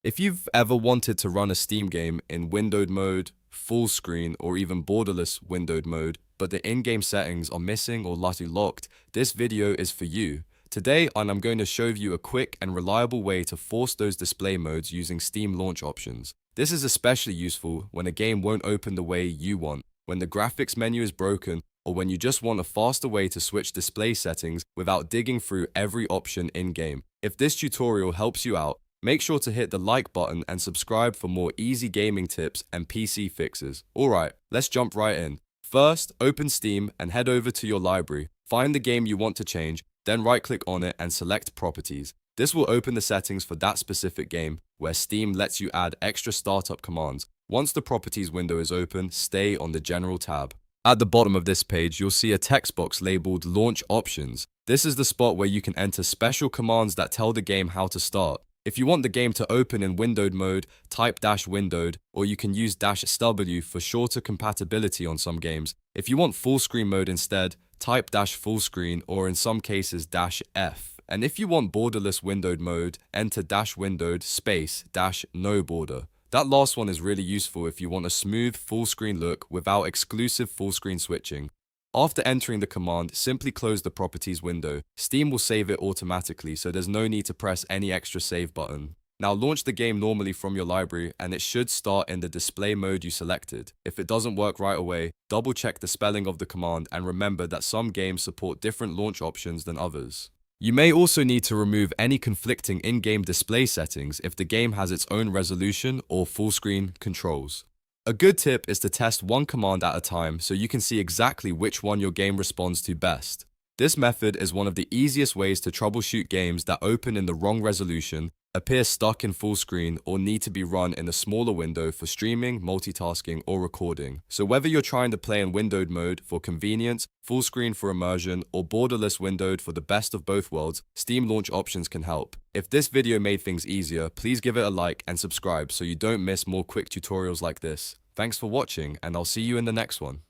If you've ever wanted to run a Steam game in windowed mode, full screen, or even borderless windowed mode, but the in-game settings are missing or lightly locked, this video is for you. Today, I'm going to show you a quick and reliable way to force those display modes using Steam launch options. This is especially useful when a game won't open the way you want, when the graphics menu is broken, or when you just want a faster way to switch display settings without digging through every option in-game. If this tutorial helps you out, make sure to hit the like button and subscribe for more easy gaming tips and PC fixes. Alright, let's jump right in. First, open Steam and head over to your library. Find the game you want to change, then right-click on it and select Properties. This will open the settings for that specific game, where Steam lets you add extra startup commands. Once the Properties window is open, stay on the General tab. At the bottom of this page, you'll see a text box labeled Launch Options. This is the spot where you can enter special commands that tell the game how to start. If you want the game to open in windowed mode, type -windowed, or you can use -W for shorter compatibility on some games. If you want full screen mode instead, type -full screen, or in some cases -F. And if you want borderless windowed mode, enter -windowed space -no border. That last one is really useful if you want a smooth full screen look without exclusive full screen switching. After entering the command, simply close the Properties window. Steam will save it automatically, so there's no need to press any extra save button. Now launch the game normally from your library, and it should start in the display mode you selected. If it doesn't work right away, double check the spelling of the command and remember that some games support different launch options than others. You may also need to remove any conflicting in-game display settings if the game has its own resolution or full screen controls. A good tip is to test one command at a time so you can see exactly which one your game responds to best. This method is one of the easiest ways to troubleshoot games that open in the wrong resolution, appear stuck in full screen, or need to be run in a smaller window for streaming, multitasking, or recording. So whether you're trying to play in windowed mode for convenience, full screen for immersion, or borderless windowed for the best of both worlds, Steam launch options can help. If this video made things easier, please give it a like and subscribe so you don't miss more quick tutorials like this. Thanks for watching, and I'll see you in the next one.